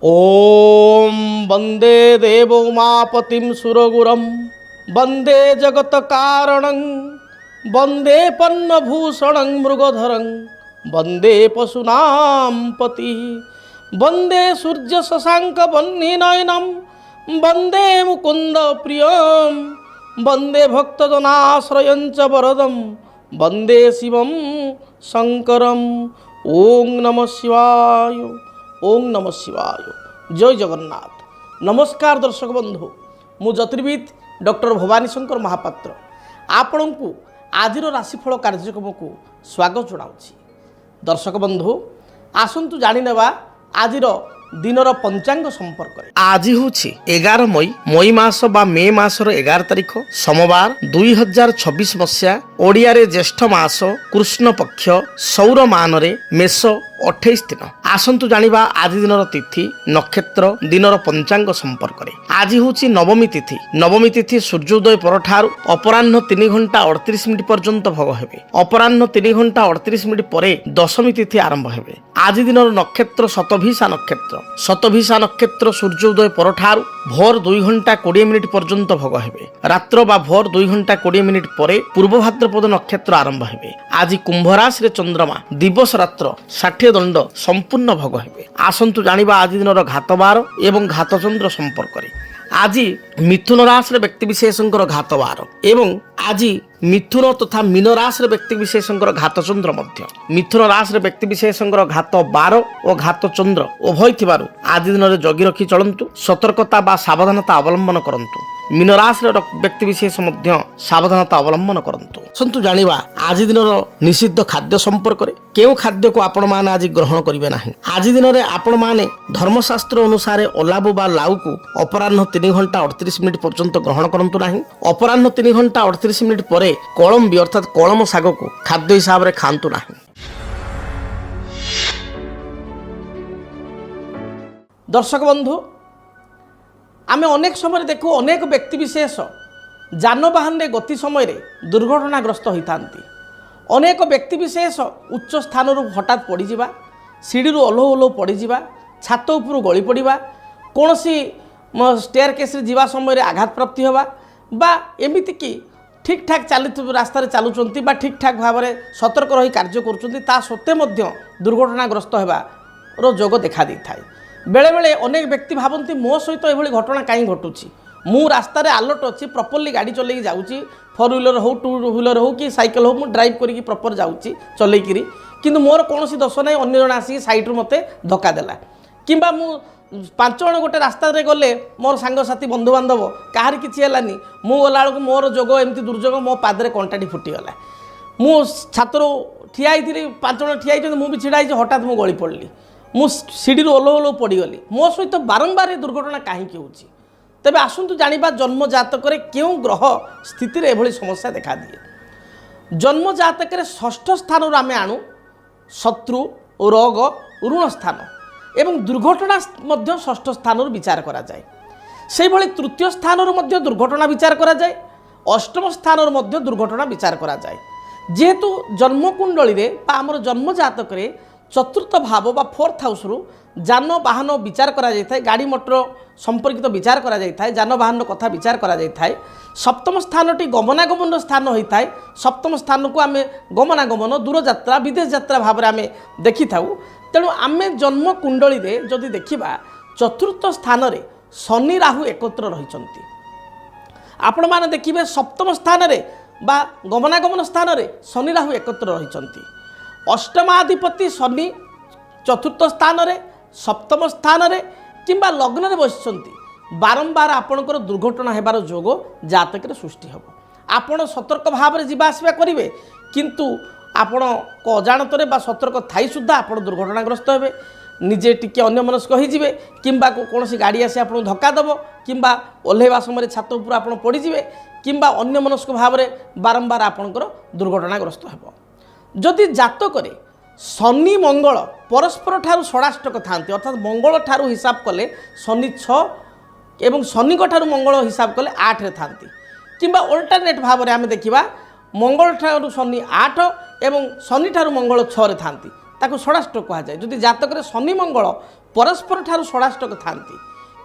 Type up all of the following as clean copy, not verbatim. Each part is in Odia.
ओम वंदे देव उमापतिं सुरगुरं वंदे जगत कारणं वंदे पन्नभूषणं मृगधरं वंदे पशूनां पति वंदे सूर्य शशांक वह्निनयनं वंदे मुकुंद प्रियं वंदे भक्तजनाश्रयं च वरदं वंदे शिवं शंकरं। ओं नमः शिवाय, ओं नमः शिवाय। जय जगन्नाथ। नमस्कार दर्शक बंधु, मु ज्योतिर्विद डॉक्टर भवानी शंकर महापात्र आपण को आज राशिफल कार्यक्रम को स्वागत जनाऊँगी। दर्शक बंधु आसतु जाणीनेवा आज दिनर पंचांग संपर्क। आज हूँ 11 मई मास बा मे मासर 11 तारिख सोमवार 2026 मसीहा ओडिया रे ज्येष्ठ मास कृष्ण पक्ष सौर मान रे मेष 28 दिन। आसतु जानिबा आज दिनर तिथि नक्षत्र दिनर पंचांग संपर्क। आज हूँ नवमी तिथि। नवमी तिथि सूर्योदय परठार अपराह्न 3 घंटा 38 मिनिट पर्यंत भोग हेबे। अपराह्न 3 घंटा 38 मिनिट परे दशमी तिथि आरंभ हेबे। आज दिनर नक्षत्र शतभिषा नक्षत्र। शतभिषा नक्षत्र सूर्योदय परठार भोर 2 घंटा 20 मिनिट पर्यंत भोग हेबे। रात्र बा भोर 2 घंटा 20 मिनिट परे पूर्व भाद्रपद नक्षत्र आरंभ हेबे। आज कुंभ राशि रे चंद्रमा दिवस रात्र 60 दंड संपूर्ण भोग हेबे। आसंतु जानिबा आज दिनर घातबार एवं घातचंद्र संपर्क। आज मिथुन राशि व्यक्ति विशेषकर घातबार एवं आज मिथुन तथा मीन राशि व्यक्ति विशेषकर घातचंद्र मध्य। मिथुन राशि व्यक्ति विशेषकर घात 12 और घातचंद्र उभय थिबारु आज दिन जगी रखी चलंतु। सतर्कता बा सावधानता अवलंबन करंतु। मीन राशि व्यक्ति विशेष मध्य सावधानता अवलंबन करंतु। सन्तु जानिबा आज दिन निषिद्ध खाद्य संपर्क रे केउ खाद्य को आपण माने आज ग्रहण करिवे नाही। आज दिन रे आपण माने धर्मशास्त्र अनुसार ओलाबु बा लाउ को अपराह्न 3 घंटा 38 मिनिट पर्यंत ग्रहण करंतु नाही। अपराह्न 3 घंटा 38 मिनिट परे कलम अर्थात कलम शाग को खाद्य हिसाब रे खांतु नाही। दर्शक बंधु आमे अनेक समय देखू अनेक व्यक्ति विशेष जानवाहन रे गति समय रे दुर्घटनाग्रस्त होइतांती। अनेक व्यक्ति विशेष उच्च स्थान हठात पड़ जावा, सीढ़ी ओल्हो ओल्हो पड़ जावा, छात उपरू गली पड़ा, कौन सी स्टेयर केस जीवा समय आघात प्राप्ति होगा बा एमिति कि ठीक ठाक चलु रास्तार चलुंट बा ठीक ठाक भाव में सतर्क रही कार्य करुँचा सत्वे मध्य दुर्घटनाग्रस्त होबार जोग देखा दी थाए। बेले बेले अनेक व्यक्ति भावती मो सहित यह घटना कहीं घटुची, मु रास्तार अलर्ट अच्छी प्रॉपर्ली गाड़ी चलैकी जाऊँगी, 4 व्हीलर हो 2 व्हीलर हो कि साइकिल हो मु ड्राइव करी प्रॉपर जाऊँगी चलैकी, किंतु मोर कौन दोष ना अन्य जन आसिक सैड्रु मत धक्का देला किंबा मु 5 जन गोटे रास्ता गले मोर सांगसाथी बंधुबांधव कहार किसी है मु गला बेलू मोर जोग एमती दुर्जोग मो पादरे कंटाटी फुटीगला। मु छातर ठिया 5 जन ठिया मुझे छिड़ा हठात मु गली पड़ली, मु सीढ़ी ओल्हो ओल्हो पड़गली। मो सहित बारंबार ये दुर्घटना कहीं होची। तेबे आसतु जानिबा जन्म जातक केउ ग्रह स्थिति रे एभली समस्या देखा दिए। जन्म जातक षष्ठ स्थान आमे आणु शत्रु रोग ऋण स्थान एवं दुर्घटना मध्य षष्ठ स्थान विचार करा जाए। से भली तृतीय स्थान मध्य दुर्घटना विचार करा जाए, अष्टम स्थान मध्य दुर्घटना विचार करा जाए। जेहेतु जन्मकुंडली रे बा आमर जन्म जातक रे चतुर्थ भाव बा 4th हाउस रु जान वाहन विचार करा जाय थाए, गाड़ी मोटर संपर्कित विचार करा जाय थाए, जान वाहन कथा विचार करा जाय थाए। सप्तम स्थानटी गमनागमन स्थान होई थाए। सप्तम स्थान को आमे गमनागमन दूर यात्रा विदेश यात्रा भाव में आमे देखि थाउ। तेणु आमे जन्म कुंडली रे जदि देखिबा चतुर्थ स्थान रे शनि राहु एकत्र रहिचंती। आपण माने देखिबे सप्तम स्थान रे बा गमनागमन स्थान रे शनि राहु एकत्र रहिचंती। अष्टमाधिपति शनि चतुर्थ स्थान रे सप्तम स्थान रे किंबा लग्न रे बसिचंती। बारंबार आपणकर दुर्घटना हेबार जोग जातक रे सृष्टि हेबो। आपण सतर्क भाव में जीवा आसवा करिवे, किंतु आपण अजाणतरे बा सतर्क थाई सुद्धा आपण दुर्घटनाग्रस्त हेबे। निजे टिके अन्य मनस्क होइजिवे किंबा कौन सी गाड़ी आसी आपन धक्का देबो किंबा ओल्हेवा समय छात उपर आपण पड़िजिवे किंबा अन्य मनस्क भाव में बारंबार आपणकर दुर्घटनाग्रस्त हेबो। जदि जातक रे शनि मंगल परस्पर ठारू षडाष्टक थांती, अर्थात मंगल ठारू हिसाब कले शनि 6 एवं शनि ठारू मंगल हिसाब कले 8 रे थांती, किंबा अल्टरनेट भाव में आम देखा मंगल ठारू शनि 8 एवं शनि ठारू मंगल 6 रे थांती, ତାକୁ ଷଡ଼ାଷ୍ଟ କୁହାଯାଏ। ଯଦି ଜାତକରେ ଶନି ମଙ୍ଗଳ ପରସ୍ପର ଠାରୁ ଷଡ଼ାଷ୍ଟକ ଥାନ୍ତି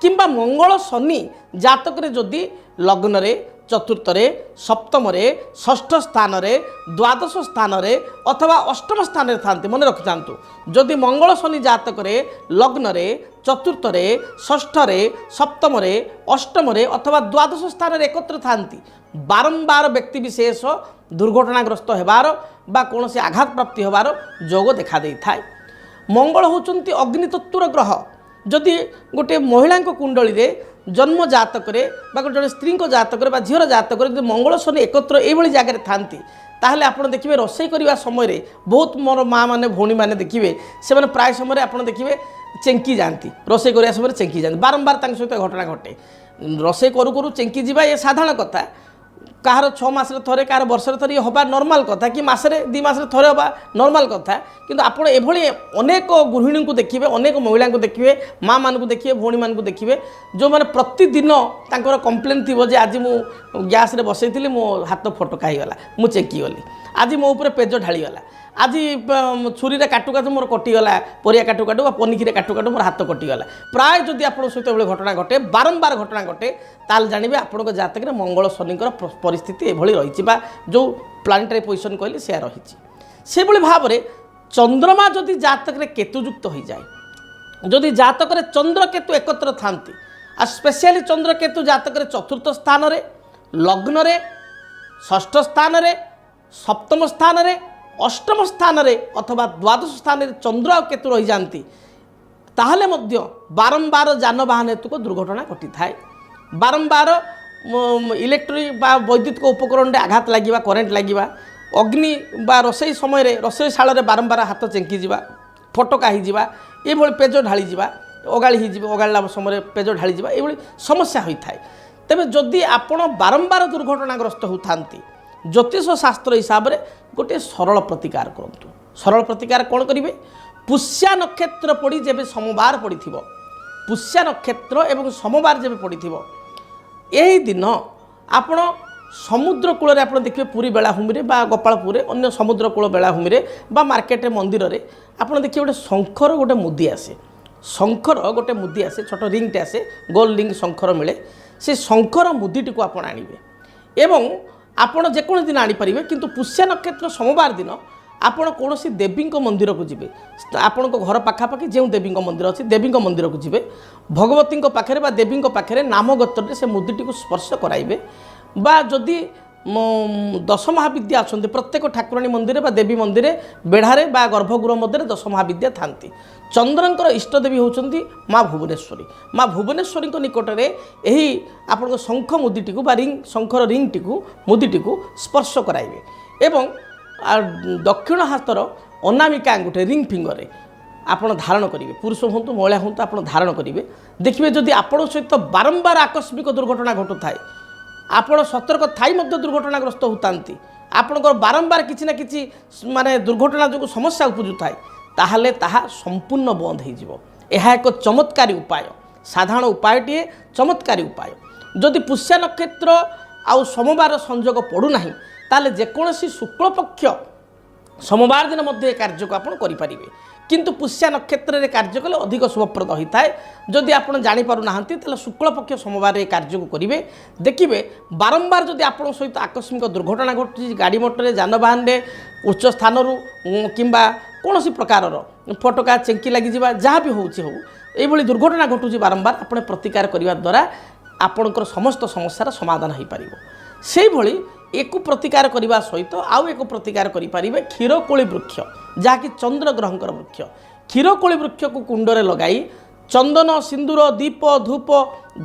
କିମ୍ବା ମଙ୍ଗଳ ଶନି ଜାତକରେ ଯଦି ଲଗ୍ନରେ ଚତୁର୍ଥରେ ସପ୍ତମରେ ଷଷ୍ଠ ସ୍ଥାନରେ ଦ୍ୱାଦଶ ସ୍ଥାନରେ ଅଥବା ଅଷ୍ଟମ ସ୍ଥାନରେ ଥାନ୍ତି, ମନେ ରଖିଥାନ୍ତୁ ଯଦି ମଙ୍ଗଳ ଶନି ଜାତକରେ ଲଗ୍ନରେ ଚତୁର୍ଥରେ ଷଷ୍ଠରେ ସପ୍ତମରେ ଅଷ୍ଟମରେ ଅଥବା ଦ୍ୱାଦଶ ସ୍ଥାନରେ ଏକତ୍ର ଥାନ୍ତି ବାରମ୍ବାର ବ୍ୟକ୍ତିବିଶେଷ ଦୁର୍ଘଟଣାଗ୍ରସ୍ତ ହେବାର ବା କୌଣସି ଆଘାତ ପ୍ରାପ୍ତି ହେବାର ଯୋଗ ଦେଖା ଦେଇଥାଏ। ମଙ୍ଗଳ ହେଉଛନ୍ତି ଅଗ୍ନିତତ୍ତ୍ୱର ଗ୍ରହ। ଯଦି ଗୋଟିଏ ମହିଳାଙ୍କ କୁଣ୍ଡଳୀରେ ଜନ୍ମ ଜାତକରେ ବା ଜଣେ ସ୍ତ୍ରୀଙ୍କ ଜାତକରେ ବା ଝିଅର ଜାତକରେ ଯଦି ମଙ୍ଗଳ ଶନି ଏକତ୍ର ଏଇଭଳି ଜାଗାରେ ଥାନ୍ତି ତାହେଲେ ଆପଣ ଦେଖିବେ ରୋଷେଇ କରିବା ସମୟରେ ବହୁତ ମୋର ମା ମାନେ ଭଉଣୀ ମାନେ ଦେଖିବେ ସେମାନେ ପ୍ରାୟ ସମୟରେ ଆପଣ ଦେଖିବେ ଚେଙ୍କି ଯାଆନ୍ତି, ରୋଷେଇ କରିବା ସମୟରେ ଚେଙ୍କି ଯାଆନ୍ତି, ବାରମ୍ବାର ତାଙ୍କ ସହିତ ଘଟଣା ଘଟେ। ରୋଷେଇ କରୁ କରୁ ଚେଙ୍କି ଯିବା ଏ ସାଧାରଣ କଥା, କାହାର 6 ମାସରେ ଥରେ କାହାର ବର୍ଷରେ ଥରେ ହେବା ନର୍ମାଲ କଥା କି ମାସରେ 2 ମାସରେ ଥରେ ହେବା ନର୍ମାଲ କଥା। କିନ୍ତୁ ଆପଣ ଏଭଳି ଅନେକ ଗୃହିଣୀଙ୍କୁ ଦେଖିବେ, ଅନେକ ମହିଳାଙ୍କୁ ଦେଖିବେ, ମା ମାନଙ୍କୁ ଦେଖିବେ, ଭଉଣୀମାନଙ୍କୁ ଦେଖିବେ ଯେଉଁମାନେ ପ୍ରତିଦିନ ତାଙ୍କର କମ୍ପ୍ଲେନ୍ ଥିବ ଯେ ଆଜି ମୁଁ ଗ୍ୟାସ୍ରେ ବସେଇଥିଲି ମୋ ହାତ ଫଟକା ହେଇଗଲା, ମୁଁ ଚେକିଗଲି, ଆଜି ମୋ ଉପରେ ପେଜ ଢାଳିଗଲା, ଆଜି ଛୁରୀରେ କାଟୁ କାଟୁ ମୋର କଟିଗଲା, ପରିବା କାଟୁ କାଟୁ ବା ପନିକିରେ କାଟୁ କାଟୁ ମୋର ହାତ କଟିଗଲା। ପ୍ରାୟ ଯଦି ଆପଣଙ୍କ ସହିତ ଏଭଳି ଘଟଣା ଘଟେ, ବାରମ୍ବାର ଘଟଣା ଘଟେ, ତାହେଲେ ଜାଣିବେ ଆପଣଙ୍କ ଜାତକରେ ମଙ୍ଗଳ ଶନିଙ୍କର ପରିସ୍ଥିତି ଏଭଳି ରହିଛି ବା ଯେଉଁ ପ୍ଲାନେଟାରୀ ପୋଜିସନ୍ କହିଲେ ସେୟା ରହିଛି। ସେଭଳି ଭାବରେ ଚନ୍ଦ୍ରମା ଯଦି ଜାତକରେ କେତୁଯୁକ୍ତ ହୋଇଯାଏ, ଯଦି ଜାତକରେ ଚନ୍ଦ୍ରକେତୁ ଏକତ୍ର ଥାନ୍ତି ଆଉ ସ୍ପେଶିଆଲି ଚନ୍ଦ୍ରକେତୁ ଜାତକରେ ଚତୁର୍ଥ ସ୍ଥାନରେ ଲଗ୍ନରେ ଷଷ୍ଠ ସ୍ଥାନରେ ସପ୍ତମ ସ୍ଥାନରେ ଅଷ୍ଟମ ସ୍ଥାନରେ ଅଥବା ଦ୍ୱାଦଶ ସ୍ଥାନରେ ଚନ୍ଦ୍ର ଆଉ କେତୁ ରହିଯାଆନ୍ତି ତାହେଲେ ମଧ୍ୟ ବାରମ୍ବାର ଯାନବାହନ ହେତୁକ ଦୁର୍ଘଟଣା ଘଟିଥାଏ। ବାରମ୍ବାର ଇଲେକ୍ଟ୍ରିକ୍ ବା ବୈଦ୍ୟୁତିକ ଉପକରଣରେ ଆଘାତ ଲାଗିବା, କରେଣ୍ଟ ଲାଗିବା, ଅଗ୍ନି ବା ରୋଷେଇ ସମୟରେ ରୋଷେଇ ଶାଳରେ ବାରମ୍ବାର ହାତ ଚେଙ୍କିଯିବା, ଫଟକା ହୋଇଯିବା, ଏଭଳି ପେଜ ଢାଳିଯିବା, ଅଗାଳି ହୋଇଯିବ, ଅଗାଳିଲା ସମୟରେ ପେଜ ଢାଳିଯିବା, ଏଭଳି ସମସ୍ୟା ହୋଇଥାଏ। ତେବେ ଯଦି ଆପଣ ବାରମ୍ବାର ଦୁର୍ଘଟଣାଗ୍ରସ୍ତ ହେଉଥାନ୍ତି ଜ୍ୟୋତିଷ ଶାସ୍ତ୍ର ହିସାବରେ ଗୋଟିଏ ସରଳ ପ୍ରତିକାର କରନ୍ତୁ। ସରଳ ପ୍ରତିକାର କ'ଣ କରିବେ? ପୁଷ୍ୟା ନକ୍ଷତ୍ର ପଡ଼ି ଯେବେ ସୋମବାର ପଡ଼ିଥିବ, ପୁଷ୍ୟା ନକ୍ଷତ୍ର ଏବଂ ସୋମବାର ଯେବେ ପଡ଼ିଥିବ ଏହି ଦିନ ଆପଣ ସମୁଦ୍ର କୂଳରେ ଆପଣ ଦେଖିବେ ପୁରୀ ବେଳାଭୂମିରେ ବା ଗୋପାଳପୁରରେ ଅନ୍ୟ ସମୁଦ୍ର କୂଳ ବେଳାଭୂମିରେ ବା ମାର୍କେଟରେ ମନ୍ଦିରରେ ଆପଣ ଦେଖିବେ ଗୋଟେ ଶଙ୍ଖର ଗୋଟେ ମୁଦି ଆସେ, ଶଙ୍ଖର ଗୋଟେ ମୁଦି ଆସେ, ଛୋଟ ରିଙ୍ଗଟେ ଆସେ, ଗୋଲ ରିଙ୍ଗ ଶଙ୍ଖର ମିଳେ। ସେ ଶଙ୍ଖର ମୁଦିଟିକୁ ଆପଣ ଆଣିବେ ଏବଂ ଆପଣ ଯେକୌଣସି ଦିନ ଆଣିପାରିବେ, କିନ୍ତୁ ପୁଷ୍ୟା ନକ୍ଷତ୍ର ସୋମବାର ଦିନ ଆପଣ କୌଣସି ଦେବୀଙ୍କ ମନ୍ଦିରକୁ ଯିବେ, ଆପଣଙ୍କ ଘର ପାଖାପାଖି ଯେଉଁ ଦେବୀଙ୍କ ମନ୍ଦିର ଅଛି ଦେବୀଙ୍କ ମନ୍ଦିରକୁ ଯିବେ, ଭଗବତୀଙ୍କ ପାଖରେ ବା ଦେବୀଙ୍କ ପାଖରେ ନାମଗୋତ୍ରରେ ସେ ମୁଦିଟିକୁ ସ୍ପର୍ଶ କରାଇବେ। ବା ଯଦି 10 ମହାବିଦ୍ୟା ଅଛନ୍ତି ପ୍ରତ୍ୟେକ ଠାକୁରାଣୀ ମନ୍ଦିରରେ ବା ଦେବୀ ମନ୍ଦିରରେ ବେଢ଼ାରେ ବା ଗର୍ଭଗୃହ ମଧ୍ୟରେ 10 ମହାବିଦ୍ୟା ଥାନ୍ତି। ଚନ୍ଦ୍ରଙ୍କର ଇଷ୍ଟଦେବୀ ହେଉଛନ୍ତି ମା ଭୁବନେଶ୍ୱରୀ। ମା ଭୁବନେଶ୍ୱରୀଙ୍କ ନିକଟରେ ଏହି ଆପଣଙ୍କ ଶଙ୍ଖ ମୁଦିଟିକୁ ବା ରିଙ୍ଗ ଶଙ୍ଖର ରିଙ୍ଗଟିକୁ ମୁଦିଟିକୁ ସ୍ପର୍ଶ କରାଇବେ ଏବଂ ଦକ୍ଷିଣ ହାତର ଅନାମିକା ଆଙ୍ଗୁଠି ରିଙ୍ଗ ଫିଙ୍ଗରରେ ଆପଣ ଧାରଣ କରିବେ, ପୁରୁଷ ହୁଅନ୍ତୁ ମହିଳା ହୁଅନ୍ତୁ ଆପଣ ଧାରଣ କରିବେ। ଦେଖିବେ ଯଦି ଆପଣଙ୍କ ସହିତ ବାରମ୍ବାର ଆକସ୍ମିକ ଦୁର୍ଘଟଣା ଘଟୁଥାଏ, ଆପଣ ସତର୍କ ଥାଇ ମଧ୍ୟ ଦୁର୍ଘଟଣାଗ୍ରସ୍ତ ହେଉଥାନ୍ତି, ଆପଣଙ୍କର ବାରମ୍ବାର କିଛି ନା କିଛି ମାନେ ଦୁର୍ଘଟଣା ଯୋଗୁଁ ସମସ୍ୟା ଉପୁଜୁଥାଏ, ତାହେଲେ ତାହା ସମ୍ପୂର୍ଣ୍ଣ ବନ୍ଦ ହୋଇଯିବ। ଏହା ଏକ ଚମତ୍କାରୀ ଉପାୟ, ସାଧାରଣ ଉପାୟଟିଏ, ଚମତ୍କାରୀ ଉପାୟ। ଯଦି ପୁଷ୍ୟା ନକ୍ଷତ୍ର ଆଉ ସୋମବାର ସଂଯୋଗ ପଡ଼ୁନାହିଁ ତାହେଲେ ଯେକୌଣସି ଶୁକ୍ଳପକ୍ଷ ସୋମବାର ଦିନ ମଧ୍ୟ ଏ କାର୍ଯ୍ୟକୁ ଆପଣ କରିପାରିବେ, କିନ୍ତୁ ପୁଷ୍ୟା ନକ୍ଷତ୍ରରେ କାର୍ଯ୍ୟ କଲେ ଅଧିକ ଶୁଭପ୍ରଦ ହୋଇଥାଏ। ଯଦି ଆପଣ ଜାଣିପାରୁନାହାନ୍ତି ତାହେଲେ ଶୁକ୍ଳପକ୍ଷ ସୋମବାର ଏ କାର୍ଯ୍ୟକୁ କରିବେ। ଦେଖିବେ ବାରମ୍ବାର ଯଦି ଆପଣଙ୍କ ସହିତ ଆକସ୍ମିକ ଦୁର୍ଘଟଣା ଘଟୁଛି, ଗାଡ଼ି ମଟରରେ ଯାନବାହନରେ ଉଚ୍ଚ ସ୍ଥାନରୁ କିମ୍ବା କୌଣସି ପ୍ରକାରର ଫଟକା ଚେଙ୍କି ଲାଗିଯିବା ଯାହା ବି ହେଉଛି ହେଉ, ଏଇଭଳି ଦୁର୍ଘଟଣା ଘଟୁଛି ବାରମ୍ବାର, ଆପଣ ପ୍ରତିକାର କରିବା ଦ୍ୱାରା ଆପଣଙ୍କର ସମସ୍ତ ସମସ୍ୟାର ସମାଧାନ ହୋଇପାରିବ। ସେଇଭଳି ଏକ ପ୍ରତିକାର କରିବା ସହିତ ଆଉ ଏକ ପ୍ରତିକାର କରିପାରିବେ କ୍ଷୀରକୋଳି ବୃକ୍ଷ, ଯାହାକି ଚନ୍ଦ୍ରଗ୍ରହଙ୍କର ବୃକ୍ଷ। କ୍ଷୀରକୋଳି ବୃକ୍ଷକୁ କୁଣ୍ଡରେ ଲଗାଇ ଚନ୍ଦନ, ସିନ୍ଦୁର, ଦୀପ, ଧୂପ,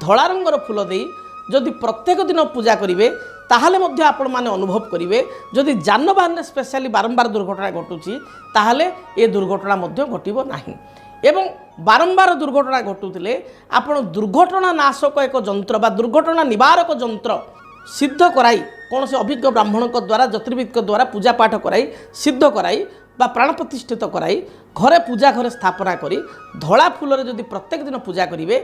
ଧଳା ରଙ୍ଗର ଫୁଲ ଦେଇ ଯଦି ପ୍ରତ୍ୟେକ ଦିନ ପୂଜା କରିବେ ତାହେଲେ ମଧ୍ୟ ଆପଣମାନେ ଅନୁଭବ କରିବେ ଯଦି ଯାନବାହନରେ ସ୍ପେଶାଲି ବାରମ୍ବାର ଦୁର୍ଘଟଣା ଘଟୁଛି ତାହେଲେ ଏ ଦୁର୍ଘଟଣା ମଧ୍ୟ ଘଟିବ ନାହିଁ। ଏବଂ ବାରମ୍ବାର ଦୁର୍ଘଟଣା ଘଟୁଥିଲେ ଆପଣ ଦୁର୍ଘଟଣା ନାଶକ ଏକ ଯନ୍ତ୍ର ବା ଦୁର୍ଘଟଣା ନିବାରକ ଯନ୍ତ୍ର ସିଦ୍ଧ କରାଇ କୌଣସି ଅଭିଜ୍ଞ ବ୍ରାହ୍ମଣଙ୍କ ଦ୍ୱାରା ଜ୍ୟୋତିର୍ବିଦଙ୍କ ଦ୍ୱାରା ପୂଜା ପାଠ କରାଇ ସିଦ୍ଧ କରାଇ ବା ପ୍ରାଣ ପ୍ରତିଷ୍ଠିତ କରାଇ ଘରେ ପୂଜା ଘରେ ସ୍ଥାପନା କରି ଧଳା ଫୁଲରେ ଯଦି ପ୍ରତ୍ୟେକ ଦିନ ପୂଜା କରିବେ,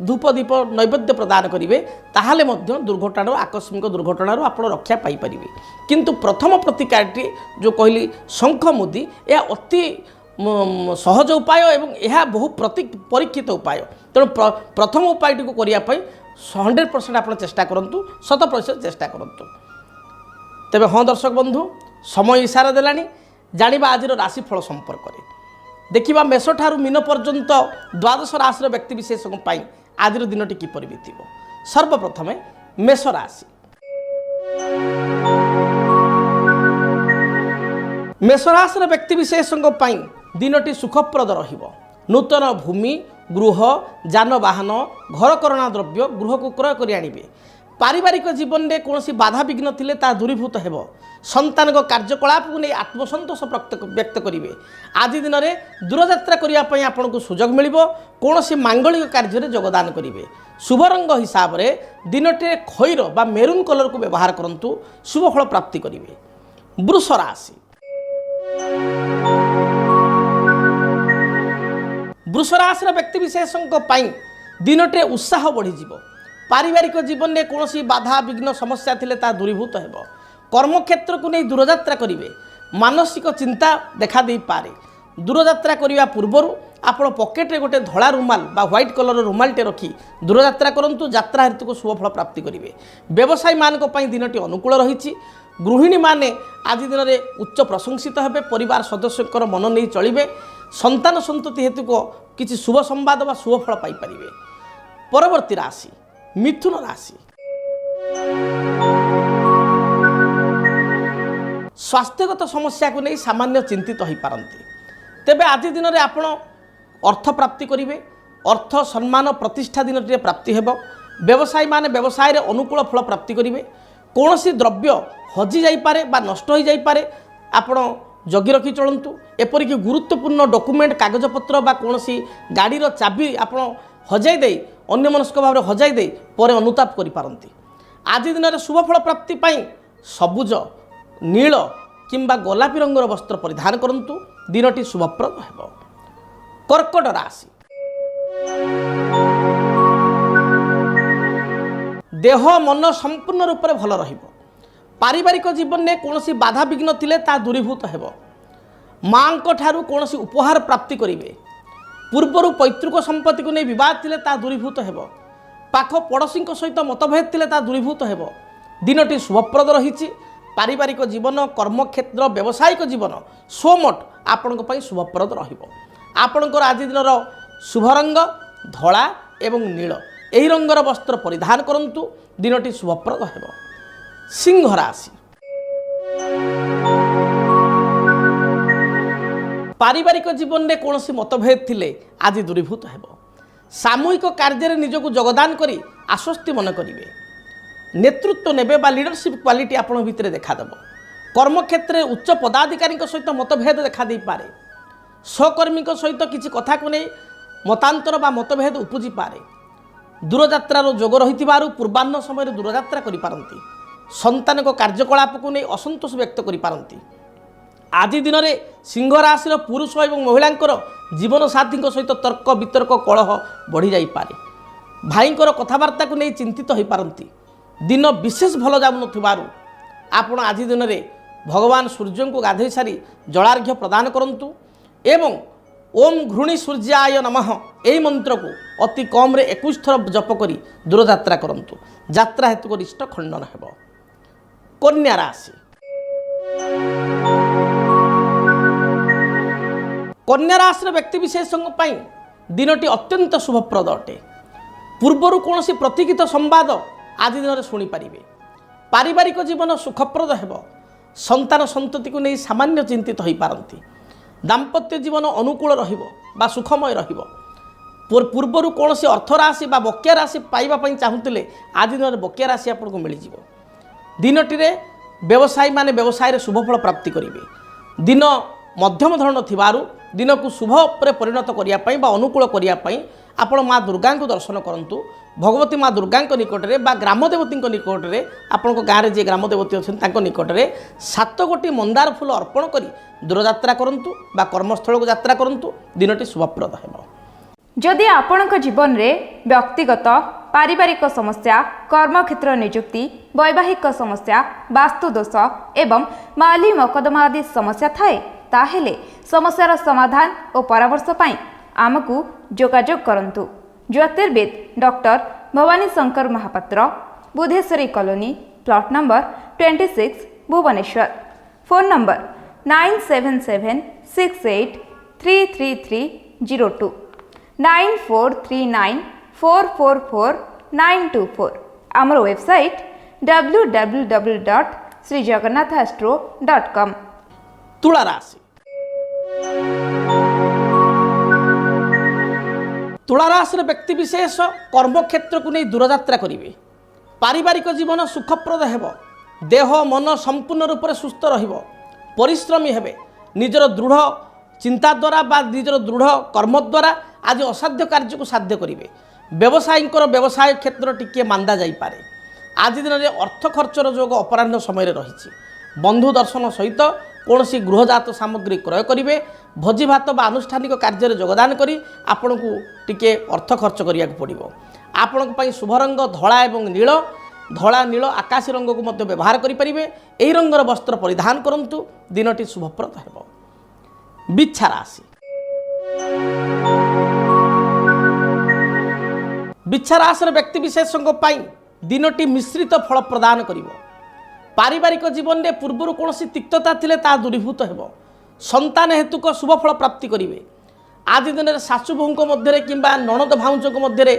ଧୂପ ଦୀପ ନୈବେଦ୍ୟ ପ୍ରଦାନ କରିବେ, ତାହେଲେ ମଧ୍ୟ ଦୁର୍ଘଟଣାରୁ ଆକସ୍ମିକ ଦୁର୍ଘଟଣାରୁ ଆପଣ ରକ୍ଷା ପାଇପାରିବେ। କିନ୍ତୁ ପ୍ରଥମ ପ୍ରତିକାରଟି ଯେଉଁ କହିଲି ଶଙ୍ଖ ମୁଦି, ଏହା ଅତି ସହଜ ଉପାୟ ଏବଂ ଏହା ବହୁ ପରୀକ୍ଷିତ ଉପାୟ। ତେଣୁ ପ୍ରଥମ ଉପାୟଟିକୁ କରିବା ପାଇଁ 100% ଆପଣ ଚେଷ୍ଟା କରନ୍ତୁ, 100% ଚେଷ୍ଟା କରନ୍ତୁ। ତେବେ ହଁ ଦର୍ଶକ ବନ୍ଧୁ, ସମୟ ଇସାରା ଦେଲାଣି ଜାଣିବା ଆଜିର ରାଶିଫଳ ସମ୍ପର୍କରେ। ଦେଖିବା ମେଷ ଠାରୁ ମୀନ ପର୍ଯ୍ୟନ୍ତ ଦ୍ୱାଦଶ ରାଶିର ବ୍ୟକ୍ତିବିଶେଷଙ୍କ ପାଇଁ ଆଜିର ଦିନଟି କିପରି ବିତିବ। ସର୍ବପ୍ରଥମେ ମେଷ ରାଶି। ମେଷ ରାଶିର ବ୍ୟକ୍ତିବିଶେଷଙ୍କ ପାଇଁ ଦିନଟି ସୁଖପ୍ରଦ ରହିବ। ନୂତନ ଭୂମି, ଗୃହ, ଯାନବାହନ, ଘରକରଣା ଦ୍ରବ୍ୟ ଗୃହକୁ କ୍ରୟ କରି ଆଣିବେ। ପାରିବାରିକ ଜୀବନରେ କୌଣସି ବାଧାବିଘ୍ନ ଥିଲେ ତାହା ଦୂରୀଭୂତ ହେବ। ସନ୍ତାନଙ୍କ କାର୍ଯ୍ୟକଳାପକୁ ନେଇ ଆତ୍ମସନ୍ତୋଷ ବ୍ୟକ୍ତ କରିବେ। ଆଜି ଦିନରେ ଦୂରଯାତ୍ରା କରିବା ପାଇଁ ଆପଣଙ୍କୁ ସୁଯୋଗ ମିଳିବ। କୌଣସି ମାଙ୍ଗଳିକ କାର୍ଯ୍ୟରେ ଯୋଗଦାନ କରିବେ। ଶୁଭ ରଙ୍ଗ ହିସାବରେ ଦିନଟିରେ ଖଇର ବା ମେରୁନ୍ କଲରକୁ ବ୍ୟବହାର କରନ୍ତୁ, ଶୁଭଫଳ ପ୍ରାପ୍ତି କରିବେ। ବୃଷ ରାଶି। ବୃଷ ରାଶିର ବ୍ୟକ୍ତିବିଶେଷଙ୍କ ପାଇଁ ଦିନଟିରେ ଉତ୍ସାହ ବଢ଼ିଯିବ। ପାରିବାରିକ ଜୀବନରେ କୌଣସି ବାଧା ବିଘ୍ନ ସମସ୍ୟା ଥିଲେ ତାହା ଦୂରୀଭୂତ ହେବ। କର୍ମକ୍ଷେତ୍ରକୁ ନେଇ ଦୂରଯାତ୍ରା କରିବେ। ମାନସିକ ଚିନ୍ତା ଦେଖା ଦେଇପାରେ। ଦୂରଯାତ୍ରା କରିବା ପୂର୍ବରୁ ଆପଣ ପକେଟରେ ଗୋଟିଏ ଧଳା ରୁମାଲ ବା ହ୍ୱାଇଟ୍ କଲରର ରୁମାଲଟେ ରଖି ଦୂରଯାତ୍ରା କରନ୍ତୁ, ଯାତ୍ରା ହେତୁକୁ ଶୁଭଫଳ ପ୍ରାପ୍ତି କରିବେ। ବ୍ୟବସାୟୀମାନଙ୍କ ପାଇଁ ଦିନଟି ଅନୁକୂଳ ରହିଛି। ଗୃହିଣୀମାନେ ଆଜି ଦିନରେ ଉଚ୍ଚ ପ୍ରଶଂସିତ ହେବେ। ପରିବାର ସଦସ୍ୟଙ୍କର ମନ ନେଇ ଚଳିବେ। ସନ୍ତାନ ସନ୍ତତି ହେତୁକୁ କିଛି ଶୁଭ ସମ୍ବାଦ ବା ଶୁଭଫଳ ପାଇପାରିବେ। ପରବର୍ତ୍ତୀ ରାଶି ମିଥୁନ ରାଶି। ସ୍ୱାସ୍ଥ୍ୟଗତ ସମସ୍ୟାକୁ ନେଇ ସାମାନ୍ୟ ଚିନ୍ତିତ ହୋଇପାରନ୍ତି। ତେବେ ଆଜି ଦିନରେ ଆପଣ ଅର୍ଥ ପ୍ରାପ୍ତି କରିବେ। ଅର୍ଥ, ସମ୍ମାନ, ପ୍ରତିଷ୍ଠା ଦିନଟିରେ ପ୍ରାପ୍ତି ହେବ। ବ୍ୟବସାୟୀମାନେ ବ୍ୟବସାୟରେ ଅନୁକୂଳ ଫଳ ପ୍ରାପ୍ତି କରିବେ। କୌଣସି ଦ୍ରବ୍ୟ ହଜି ଯାଇପାରେ ବା ନଷ୍ଟ ହୋଇଯାଇପାରେ, ଆପଣ ଜଗି ରଖି ଚଳନ୍ତୁ। ଏପରିକି ଗୁରୁତ୍ୱପୂର୍ଣ୍ଣ ଡକୁମେଣ୍ଟ, କାଗଜପତ୍ର ବା କୌଣସି ଗାଡ଼ିର ଚାବି ଆପଣ ହଜାଇ ଦେଇ ଅନ୍ୟମନସ୍କ ଭାବରେ ହଜାଇ ଦେଇ ପରେ ଅନୁତାପ କରିପାରନ୍ତି। ଆଜି ଦିନରେ ଶୁଭଫଳ ପ୍ରାପ୍ତି ପାଇଁ ସବୁଜ, ନୀଳ କିମ୍ବା ଗୋଲାପୀ ରଙ୍ଗର ବସ୍ତ୍ର ପରିଧାନ କରନ୍ତୁ, ଦିନଟି ଶୁଭପ୍ରଦ ହେବ। କର୍କଟ ରାଶି। ଦେହ ମନ ସମ୍ପୂର୍ଣ୍ଣ ରୂପରେ ଭଲ ରହିବ। ପାରିବାରିକ ଜୀବନରେ କୌଣସି ବାଧାବିଘ୍ନ ଥିଲେ ତାହା ଦୂରୀଭୂତ ହେବ। ମାଙ୍କ ଠାରୁ କୌଣସି ଉପହାର ପ୍ରାପ୍ତି କରିବେ। ପୂର୍ବରୁ ପୈତୃକ ସମ୍ପତ୍ତିକୁ ନେଇ ବିବାଦ ଥିଲେ ତାହା ଦୂରୀଭୂତ ହେବ। ପାଖ ପଡ଼ୋଶୀଙ୍କ ସହିତ ମତଭେଦ ଥିଲେ ତାହା ଦୂରୀଭୂତ ହେବ। ଦିନଟି ଶୁଭପ୍ରଦ ରହିଛି। ପାରିବାରିକ ଜୀବନ, କର୍ମକ୍ଷେତ୍ର, ବ୍ୟବସାୟିକ ଜୀବନ ସୋମୋଟ ଆପଣଙ୍କ ପାଇଁ ଶୁଭପ୍ରଦ ରହିବ। ଆପଣଙ୍କର ଆଜି ଦିନର ଶୁଭ ରଙ୍ଗ ଧଳା ଏବଂ ନୀଳ। ଏହି ରଙ୍ଗର ବସ୍ତ୍ର ପରିଧାନ କରନ୍ତୁ, ଦିନଟି ଶୁଭପ୍ରଦ ହେବ। ସିଂହ ରାଶି। ପାରିବାରିକ ଜୀବନରେ କୌଣସି ମତଭେଦ ଥିଲେ ଆଜି ଦୂରୀଭୂତ ହେବ। ସାମୂହିକ କାର୍ଯ୍ୟରେ ନିଜକୁ ଯୋଗଦାନ କରି ଆଶ୍ୱସ୍ତି ମନେ କରିବେ। ନେତୃତ୍ୱ ନେବେ ବା লিডরশিপ କ୍ୱାଲିଟି ଆପଣଙ୍କ ଭିତରେ ଦେଖାଦେବ। କର୍ମକ୍ଷେତ୍ରରେ ଉଚ୍ଚ ପଦାଧିକାରୀଙ୍କ ସହିତ ମତଭେଦ ଦେଖାଦେଇପାରେ। ସହକର୍ମୀଙ୍କ ସହିତ କିଛି କଥାକୁ ନେଇ ମତାନ୍ତର ବା ମତଭେଦ ଉପୁଜିପାରେ। ଦୂରଯାତ୍ରାର ଯୋଗ ରହିଥିବାରୁ ପୂର୍ବାହ୍ନ ସମୟରେ ଦୂରଯାତ୍ରା କରିପାରନ୍ତି। ସନ୍ତାନଙ୍କ କାର୍ଯ୍ୟକଳାପକୁ ନେଇ ଅସନ୍ତୋଷ ବ୍ୟକ୍ତ କରିପାରନ୍ତି। ଆଜି ଦିନରେ ସିଂହ ରାଶିର ପୁରୁଷ ଏବଂ ମହିଳାଙ୍କର ଜୀବନସାଥୀଙ୍କ ସହିତ ତର୍କ ବିତର୍କ କଳହ ବଢ଼ିଯାଇପାରେ। ଭାଇଙ୍କର କଥାବାର୍ତ୍ତାକୁ ନେଇ ଚିନ୍ତିତ ହୋଇପାରନ୍ତି। ଦିନ ବିଶେଷ ଭଲ ଯାଉନଥିବାରୁ ଆପଣ ଆଜି ଦିନରେ ଭଗବାନ ସୂର୍ଯ୍ୟଙ୍କୁ ଗାଧୋଇ ସାରି ଜଳାର୍ଘ୍ୟ ପ୍ରଦାନ କରନ୍ତୁ ଏବଂ ଓମ୍ ଘୃଣୀ ସୂର୍ଯ୍ୟାୟ ନମଃ ଏହି ମନ୍ତ୍ରକୁ ଅତି କମ୍ରେ 21 ଥର ଜପ କରି ଦୂରଯାତ୍ରା କରନ୍ତୁ। ଯାତ୍ରା ହେତୁ ଗରିଷ୍ଠ ଖଣ୍ଡନ ହେବ। କନ୍ୟା ରାଶି। କନ୍ୟା ରାଶିର ବ୍ୟକ୍ତିବିଶେଷଙ୍କ ପାଇଁ ଦିନଟି ଅତ୍ୟନ୍ତ ଶୁଭପ୍ରଦ ଅଟେ। ପୂର୍ବରୁ କୌଣସି ପ୍ରତୀକ୍ଷିତ ସମ୍ବାଦ ଆଜି ଦିନରେ ଶୁଣିପାରିବେ। ପାରିବାରିକ ଜୀବନ ସୁଖପ୍ରଦ ହେବ। ସନ୍ତାନ ସନ୍ତତିକୁ ନେଇ ସାମାନ୍ୟ ଚିନ୍ତିତ ହୋଇପାରନ୍ତି। ଦାମ୍ପତ୍ୟ ଜୀବନ ଅନୁକୂଳ ରହିବ ବା ସୁଖମୟ ରହିବ। ପୂର୍ବରୁ କୌଣସି ଅର୍ଥ ରାଶି ବା ବକେୟା ରାଶି ପାଇବା ପାଇଁ ଚାହୁଁଥିଲେ ଆଜି ଦିନରେ ବକେୟା ରାଶି ଆପଣଙ୍କୁ ମିଳିଯିବ। ଦିନଟିରେ ବ୍ୟବସାୟୀମାନେ ବ୍ୟବସାୟରେ ଶୁଭଫଳ ପ୍ରାପ୍ତି କରିବେ। ଦିନ ମଧ୍ୟମ ଧରଣ ଥିବାରୁ ଦିନକୁ ଶୁଭରେ ପରିଣତ କରିବା ପାଇଁ ବା ଅନୁକୂଳ କରିବା ପାଇଁ ଆପଣ ମା ଦୁର୍ଗାଙ୍କୁ ଦର୍ଶନ କରନ୍ତୁ। ଭଗବତୀ ମା ଦୁର୍ଗାଙ୍କ ନିକଟରେ ବା ଗ୍ରାମଦେବତୀଙ୍କ ନିକଟରେ, ଆପଣଙ୍କ ଗାଁରେ ଯିଏ ଗ୍ରାମଦେବତୀ ଅଛନ୍ତି ତାଙ୍କ ନିକଟରେ 7 ଗୋଟି ମନ୍ଦାର ଫୁଲ ଅର୍ପଣ କରି ଦୂରଯାତ୍ରା କରନ୍ତୁ ବା କର୍ମସ୍ଥଳକୁ ଯାତ୍ରା କରନ୍ତୁ। ଦିନଟି ଶୁଭପ୍ରଦ ହେବ। ଯଦି ଆପଣଙ୍କ ଜୀବନରେ ବ୍ୟକ୍ତିଗତ, ପାରିବାରିକ ସମସ୍ୟା, କର୍ମକ୍ଷେତ୍ର ନିଯୁକ୍ତି, ବୈବାହିକ ସମସ୍ୟା, ବାସ୍ତୁଦୋଷ ଏବଂ ମାଲି ମକଦ୍ଦମା ଆଦି ସମସ୍ୟା ଥାଏ, ତାହେଲେ ସମସ୍ୟାର ସମାଧାନ ଓ ପରାମର୍ଶ ପାଇଁ ଆମକୁ ଯୋଗାଯୋଗ କରନ୍ତୁ। ଜ୍ୟୋତିର୍ବିଦ doctor Bhabani Shankar Mahapatra, Budheswari colony, plot number 26, Bhubaneswar. Phone number 9776833302, 9439444924। ଆମର ୱେବସାଇଟ୍ www.srijagannathastro.com। ତୁଳା ରାଶି। ତୁଳା ରାଶିର ବ୍ୟକ୍ତିବିଶେଷ କର୍ମକ୍ଷେତ୍ରକୁ ନେଇ ଦୂରଯାତ୍ରା କରିବେ। ପାରିବାରିକ ଜୀବନ ସୁଖପ୍ରଦ ହେବ। ଦେହ ମନ ସମ୍ପୂର୍ଣ୍ଣ ରୂପରେ ସୁସ୍ଥ ରହିବ। ପରିଶ୍ରମୀ ହେବେ। ନିଜର ଦୃଢ଼ ଚିନ୍ତା ଦ୍ୱାରା ବା ନିଜର ଦୃଢ଼ କର୍ମ ଦ୍ୱାରା ଆଜି ଅସାଧ୍ୟ କାର୍ଯ୍ୟକୁ ସାଧ୍ୟ କରିବେ। ବ୍ୟବସାୟୀଙ୍କର ବ୍ୟବସାୟ କ୍ଷେତ୍ର ଟିକିଏ ମାନ୍ଦା ଯାଇପାରେ। ଆଜି ଦିନରେ ଅର୍ଥ ଖର୍ଚ୍ଚର ଯୋଗ ଅପରାହ୍ନ ସମୟରେ ରହିଛି। ବନ୍ଧୁ ଦର୍ଶନ ସହିତ କୌଣସି ଗୃହଜାତ ସାମଗ୍ରୀ କ୍ରୟ କରିବେ। ଭୋଜି ଭାତ ବା ଆନୁଷ୍ଠାନିକ କାର୍ଯ୍ୟରେ ଯୋଗଦାନ କରି ଆପଣଙ୍କୁ ଟିକିଏ ଅର୍ଥ ଖର୍ଚ୍ଚ କରିବାକୁ ପଡ଼ିବ। ଆପଣଙ୍କ ପାଇଁ ଶୁଭ ରଙ୍ଗ ଧଳା ଏବଂ ନୀଳ। ଧଳା ନୀଳ ଆକାଶୀ ରଙ୍ଗକୁ ମଧ୍ୟ ବ୍ୟବହାର କରିପାରିବେ। ଏହି ରଙ୍ଗର ବସ୍ତ୍ର ପରିଧାନ କରନ୍ତୁ। ଦିନଟି ଶୁଭପ୍ରଦ ହେବ। ବିଚ୍ଛା ରାଶି। ବିଚ୍ଛା ରାଶିର ବ୍ୟକ୍ତିବିଶେଷଙ୍କ ପାଇଁ ଦିନଟି ମିଶ୍ରିତ ଫଳ ପ୍ରଦାନ କରିବ। ପାରିବାରିକ ଜୀବନରେ ପୂର୍ବରୁ କୌଣସି ତିକ୍ତତା ଥିଲେ ତାହା ଦୂରୀଭୂତ ହେବ। ସନ୍ତାନ ହେତୁକ ଶୁଭ ଫଳ ପ୍ରାପ୍ତି କରିବେ। ଆଜି ଦିନରେ ଶାଶୁ ବୋହୂଙ୍କ ମଧ୍ୟରେ କିମ୍ବା ନଣନ୍ଦ ଭାଉଜଙ୍କ ମଧ୍ୟରେ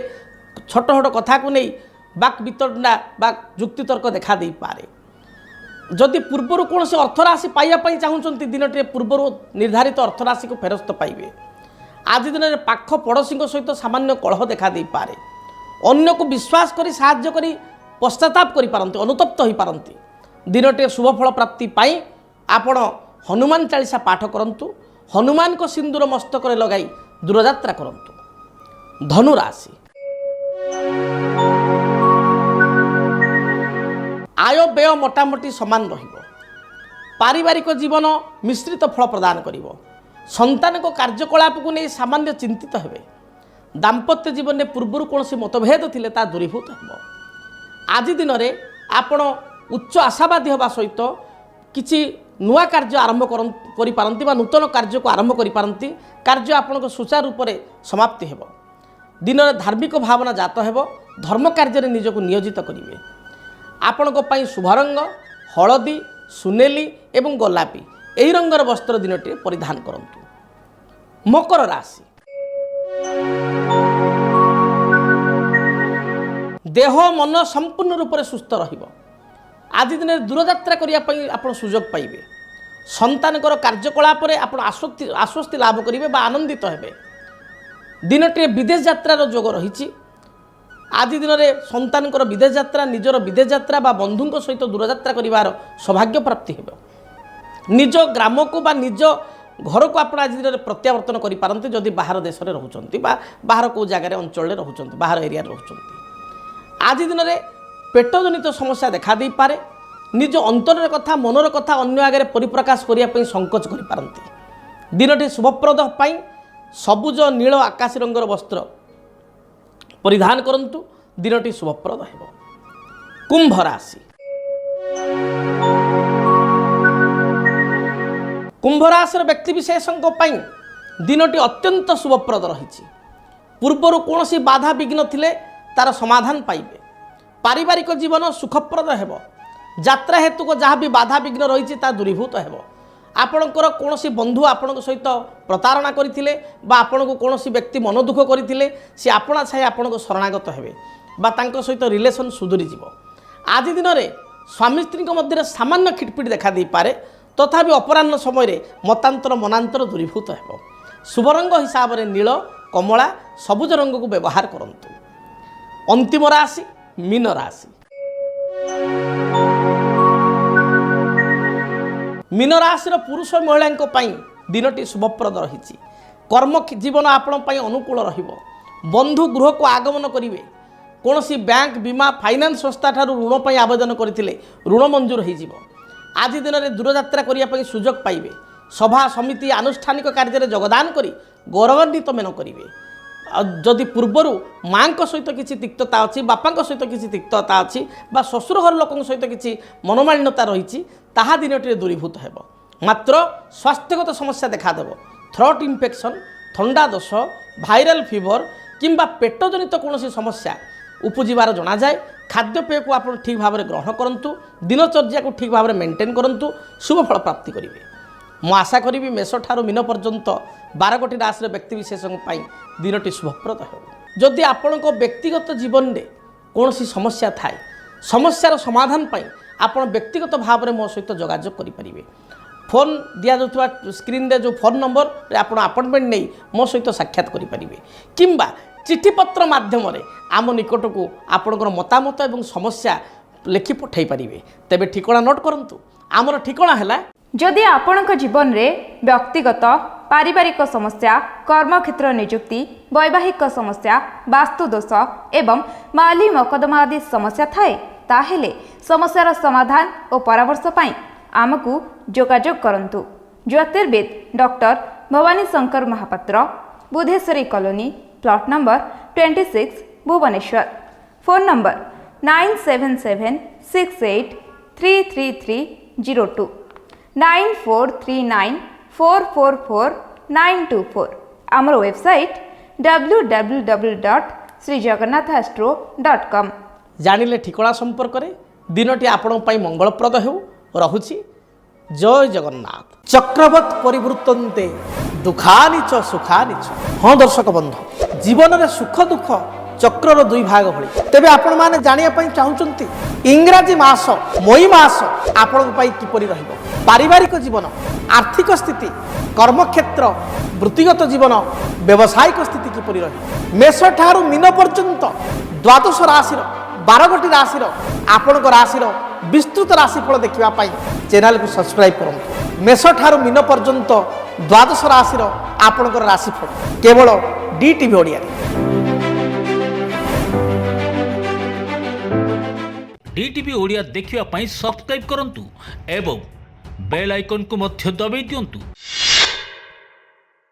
ଛୋଟ ଛୋଟ କଥାକୁ ନେଇ ବାକ୍ ବିତଣ୍ଡା ବା ଯୁକ୍ତିତର୍କ ଦେଖା ଦେଇପାରେ। ଯଦି ପୂର୍ବରୁ କୌଣସି ଅର୍ଥରାଶି ପାଇବା ପାଇଁ ଚାହୁଁଛନ୍ତି, ଦିନଟିରେ ପୂର୍ବରୁ ନିର୍ଦ୍ଧାରିତ ଅର୍ଥରାଶିକୁ ଫେରସ୍ତ ପାଇବେ। ଆଜି ଦିନରେ ପାଖ ପଡ଼ୋଶୀଙ୍କ ସହିତ ସାମାନ୍ୟ କଳହ ଦେଖା ଦେଇପାରେ। ଅନ୍ୟକୁ ବିଶ୍ୱାସ କରି ସାହାଯ୍ୟ କରି ପଶ୍ଚାତାପ କରିପାରନ୍ତି, ଅନୁତପ୍ତ ହୋଇପାରନ୍ତି। ଦିନଟିରେ ଶୁଭଫଳ ପ୍ରାପ୍ତି ପାଇଁ ଆପଣ ହନୁମାନ ଚାଳିଶା ପାଠ କରନ୍ତୁ। ହନୁମାନଙ୍କ ସିନ୍ଦୁର ମସ୍ତକରେ ଲଗାଇ ଦୂରଯାତ୍ରା କରନ୍ତୁ। ଧନୁରାଶି। ଆୟ ବ୍ୟୟ ମୋଟାମୋଟି ସମାନ ରହିବ। ପାରିବାରିକ ଜୀବନ ମିଶ୍ରିତ ଫଳ ପ୍ରଦାନ କରିବ। ସନ୍ତାନଙ୍କ କାର୍ଯ୍ୟକଳାପକୁ ନେଇ ସାମାନ୍ୟ ଚିନ୍ତିତ ହେବେ। ଦାମ୍ପତ୍ୟ ଜୀବନରେ ପୂର୍ବରୁ କୌଣସି ମତଭେଦ ଥିଲେ ତାହା ଦୂରୀଭୂତ ହେବ। ଆଜି ଦିନରେ ଆପଣ ଉଚ୍ଚ ଆଶାବାଦୀ ହେବା ସହିତ କିଛି ନୂଆ କାର୍ଯ୍ୟ ଆରମ୍ଭ କରିପାରନ୍ତି ବା ନୂତନ କାର୍ଯ୍ୟକୁ ଆରମ୍ଭ କରିପାରନ୍ତି। କାର୍ଯ୍ୟ ଆପଣଙ୍କ ସୁଚାରୁ ରୂପରେ ସମାପ୍ତି ହେବ। ଦିନରେ ଧାର୍ମିକ ଭାବନା ଜାତ ହେବ। ଧର୍ମ କାର୍ଯ୍ୟରେ ନିଜକୁ ନିୟୋଜିତ କରିବେ। ଆପଣଙ୍କ ପାଇଁ ଶୁଭ ରଙ୍ଗ ହଳଦୀ, ସୁନେଲି ଏବଂ ଗୋଲାପୀ। ଏହି ରଙ୍ଗର ବସ୍ତ୍ର ଦିନଟିରେ ପରିଧାନ କରନ୍ତୁ। ମକର ରାଶି। ଦେହ ମନ ସମ୍ପୂର୍ଣ୍ଣ ରୂପରେ ସୁସ୍ଥ ରହିବ। ଆଜି ଦିନରେ ଦୂରଯାତ୍ରା କରିବା ପାଇଁ ଆପଣ ସୁଯୋଗ ପାଇବେ। ସନ୍ତାନଙ୍କର କାର୍ଯ୍ୟକଳାପରେ ଆପଣ ଆଶ୍ୱସ୍ତି ଲାଭ କରିବେ ବା ଆନନ୍ଦିତ ହେବେ। ଦିନଟିରେ ବିଦେଶ ଯାତ୍ରାର ଯୋଗ ରହିଛି। ଆଜି ଦିନରେ ସନ୍ତାନଙ୍କର ବିଦେଶ ଯାତ୍ରା, ନିଜର ବିଦେଶ ଯାତ୍ରା ବା ବନ୍ଧୁଙ୍କ ସହିତ ଦୂରଯାତ୍ରା କରିବାର ସୌଭାଗ୍ୟ ପ୍ରାପ୍ତି ହେବ। ନିଜ ଗ୍ରାମକୁ ବା ନିଜ ଘରକୁ ଆପଣ ଆଜି ଦିନରେ ପ୍ରତ୍ୟାବର୍ତ୍ତନ କରିପାରନ୍ତି ଯଦି ବାହାର ଦେଶରେ ରହୁଛନ୍ତି ବା ବାହାର କେଉଁ ଜାଗାରେ ଅଞ୍ଚଳରେ ରହୁଛନ୍ତି, ବାହାର ଏରିଆରେ ରହୁଛନ୍ତି। ଆଜି ଦିନରେ ପେଟଜନିତ ସମସ୍ୟା ଦେଖା ଦେଇପାରେ। ନିଜ ଅନ୍ତରର କଥା, ମନର କଥା ଅନ୍ୟ ଆଗରେ ପରିପ୍ରକାଶ କରିବା ପାଇଁ ସଂକୋଚ କରିପାରନ୍ତି। ଦିନଟି ଶୁଭପ୍ରଦ ପାଇଁ ସବୁଜ ନୀଳ ଆକାଶୀ ରଙ୍ଗର ବସ୍ତ୍ର ପରିଧାନ କରନ୍ତୁ। ଦିନଟି ଶୁଭପ୍ରଦ ହେବ। କୁମ୍ଭ ରାଶି। କୁମ୍ଭ ରାଶିର ବ୍ୟକ୍ତିବିଶେଷଙ୍କ ପାଇଁ ଦିନଟି ଅତ୍ୟନ୍ତ ଶୁଭପ୍ରଦ ରହିଛି। ପୂର୍ବରୁ କୌଣସି ବାଧା ବିଘ୍ନ ଥିଲେ ତାର ସମାଧାନ ପାଇବେ। ପାରିବାରିକ ଜୀବନ ସୁଖପ୍ରଦ ହେବ। ଯାତ୍ରା ହେତୁକ ଯାହା ବି ବାଧା ବିଘ୍ନ ରହିଛି ତାହା ଦୂରୀଭୂତ ହେବ। ଆପଣଙ୍କର କୌଣସି ବନ୍ଧୁ ଆପଣଙ୍କ ସହିତ ପ୍ରତାରଣା କରିଥିଲେ ବା ଆପଣଙ୍କୁ କୌଣସି ବ୍ୟକ୍ତି ମନ ଦୁଃଖ କରିଥିଲେ, ସେ ଆପଣା ଛାଇ ଆପଣଙ୍କ ଶରଣାଗତ ହେବେ ବା ତାଙ୍କ ସହିତ ରିଲେସନ୍ ସୁଧୁରିଯିବ। ଆଜି ଦିନରେ ସ୍ୱାମୀ ସ୍ତ୍ରୀଙ୍କ ମଧ୍ୟରେ ସାମାନ୍ୟ ଖିଟପିଟ ଦେଖା ଦେଇପାରେ। ତଥାପି ଅପରାହ୍ନ ସମୟରେ ମତାନ୍ତର ମନାନ୍ତର ଦୂରୀଭୂତ ହେବ। ଶୁଭ ରଙ୍ଗ ହିସାବରେ ନୀଳ, କମଳା, ସବୁଜ ରଙ୍ଗକୁ ବ୍ୟବହାର କରନ୍ତୁ। ଅନ୍ତିମ ରାଶି ମୀନ ରାଶି। ମୀନ ରାଶିର ପୁରୁଷ ମହିଳାଙ୍କ ପାଇଁ ଦିନଟି ଶୁଭପ୍ରଦ ରହିଛି। କର୍ମ ଜୀବନ ଆପଣଙ୍କ ପାଇଁ ଅନୁକୂଳ ରହିବ। ବନ୍ଧୁ ଗୃହକୁ ଆଗମନ କରିବେ। କୌଣସି ବ୍ୟାଙ୍କ, ବୀମା, ଫାଇନାନ୍ସ ସଂସ୍ଥା ଠାରୁ ଋଣ ପାଇଁ ଆବେଦନ କରିଥିଲେ ଋଣ ମଞ୍ଜୁର ହୋଇଯିବ। ଆଜି ଦିନରେ ଦୂରଯାତ୍ରା କରିବା ପାଇଁ ସୁଯୋଗ ପାଇବେ। ସଭା ସମିତି ଆନୁଷ୍ଠାନିକ କାର୍ଯ୍ୟରେ ଯୋଗଦାନ କରି ଗୌରବାନ୍ୱିତ ମନେ କରିବେ। ଯଦି ପୂର୍ବରୁ ମାଙ୍କ ସହିତ କିଛି ତିକ୍ତତା ଅଛି, ବାପାଙ୍କ ସହିତ କିଛି ତିକ୍ତତା ଅଛି ବା ଶ୍ୱଶୁର ଘର ଲୋକଙ୍କ ସହିତ କିଛି ମନୋମାଳିନ୍ୟତା ରହିଛି, ତାହା ଦିନଟିରେ ଦୂରୀଭୂତ ହେବ। ମାତ୍ର ସ୍ୱାସ୍ଥ୍ୟଗତ ସମସ୍ୟା ଦେଖାଦେବ। ଥ୍ରୋଟ୍ ଇନଫେକ୍ସନ୍, ଥଣ୍ଡା ଦୋଷ, ଭାଇରାଲ ଫିଭର କିମ୍ବା ପେଟଜନିତ କୌଣସି ସମସ୍ୟା ଉପୁଜିବାର ଜଣାଯାଏ। ଖାଦ୍ୟପେୟକୁ ଆପଣ ଠିକ୍ ଭାବରେ ଗ୍ରହଣ କରନ୍ତୁ, ଦିନଚର୍ଯ୍ୟାକୁ ଠିକ୍ ଭାବରେ ମେଣ୍ଟେନ୍ କରନ୍ତୁ, ଶୁଭ ଫଳ ପ୍ରାପ୍ତି କରିବେ। ମୁଁ ଆଶା କରିବି ମେଷ ଠାରୁ ମୀନ ପର୍ଯ୍ୟନ୍ତ 12ଗୋଟି ରାଶିର ବ୍ୟକ୍ତିବିଶେଷଙ୍କ ପାଇଁ ଦିନଟି ଶୁଭପ୍ରଦ ହେଉ। ଯଦି ଆପଣଙ୍କ ବ୍ୟକ୍ତିଗତ ଜୀବନରେ କୌଣସି ସମସ୍ୟା ଥାଏ, ସମସ୍ୟାର ସମାଧାନ ପାଇଁ ଆପଣ ବ୍ୟକ୍ତିଗତ ଭାବରେ ମୋ ସହିତ ଯୋଗାଯୋଗ କରିପାରିବେ। ଫୋନ୍ ଦିଆଯାଉଥିବା ସ୍କ୍ରିନ୍ରେ ଯେଉଁ ଫୋନ୍ ନମ୍ବରରେ ଆପଣ ଆପଏଣ୍ଟମେଣ୍ଟ ନେଇ ମୋ ସହିତ ସାକ୍ଷାତ କରିପାରିବେ କିମ୍ବା ଚିଠିପତ୍ର ମାଧ୍ୟମରେ ଆମ ନିକଟକୁ ଆପଣଙ୍କର ମତାମତ ଏବଂ ସମସ୍ୟା ଲେଖି ପଠାଇ ପାରିବେ। ତେବେ ଠିକଣା ନୋଟ୍ କରନ୍ତୁ। ଆମର ଠିକଣା ହେଲା, ଯଦି ଆପଣଙ୍କ ଜୀବନରେ ବ୍ୟକ୍ତିଗତ ପାରିବାରିକ ସମସ୍ୟା, କର୍ମକ୍ଷେତ୍ର ନିଯୁକ୍ତି, ବୈବାହିକ ସମସ୍ୟା, ବାସ୍ତୁଦୋଷ ଏବଂ ମାଲି ମକଦ୍ଦମା ଆଦି ସମସ୍ୟା ଥାଏ, ତାହେଲେ ସମସ୍ୟାର ସମାଧାନ ଓ ପରାମର୍ଶ ପାଇଁ ଆମକୁ ଯୋଗାଯୋଗ କରନ୍ତୁ। ଜ୍ୟୋତିର୍ବିଦ doctor Bhabani Shankar Mahapatra, Budheswari colony, plot number 26, Bhubaneswar. Phone number 9776833302, 9439444924। ଆମର ୱେବସାଇଟ୍ www.srijagannathastro.com। ଜାଣିଲେ ଠିକଣା ସମ୍ପର୍କରେ। ଦିନଟି ଆପଣଙ୍କ ପାଇଁ ମଙ୍ଗଳପ୍ରଦ ହେଉ। ରହୁଛି। ଜୟ ଜଗନ୍ନାଥ। ଚକ୍ରବତ୍ ପରିବୃତ୍ତନ୍ତେ ଦୁଃଖାନି ଚ ସୁଖାନି ଚ। ହଁ ଦର୍ଶକ ବନ୍ଧୁ, ଜୀବନରେ ସୁଖ ଦୁଃଖ ଚକ୍ରର ଦୁଇ ଭାଗ ଭଳି। ତେବେ ଆପଣମାନେ ଜାଣିବା ପାଇଁ ଚାହୁଁଛନ୍ତି ଇଂରାଜୀ ମାସ ମଇ ମାସ ଆପଣଙ୍କ ପାଇଁ କିପରି ରହିବ? ପାରିବାରିକ ଜୀବନ, ଆର୍ଥିକ ସ୍ଥିତି, କର୍ମକ୍ଷେତ୍ର, ବୃତ୍ତିଗତ ଜୀବନ, ବ୍ୟବସାୟିକ ସ୍ଥିତି କିପରି ରହିବ? ମେଷ ଠାରୁ ମୀନ ପର୍ଯ୍ୟନ୍ତ 12 ରାଶିର 12ଗୋଟି ରାଶିର ଆପଣଙ୍କ ରାଶିର ବିସ୍ତୃତ ରାଶିଫଳ ଦେଖିବା ପାଇଁ ଚ୍ୟାନେଲକୁ ସବସ୍କ୍ରାଇବ୍ କରନ୍ତୁ। ମେଷ ଠାରୁ ମୀନ ପର୍ଯ୍ୟନ୍ତ 12 ରାଶିର ଆପଣଙ୍କର ରାଶିଫଳ କେବଳ DTV ଓଡ଼ିଆରେ। DTV ଓଡ଼ିଆ ଦେଖିବା ପାଇଁ ସବସ୍କ୍ରାଇବ୍ କରନ୍ତୁ ଏବଂ ବେଲ୍ ଆଇକନ୍କୁ ମଧ୍ୟ ଦବାଇ ଦିଅନ୍ତୁ।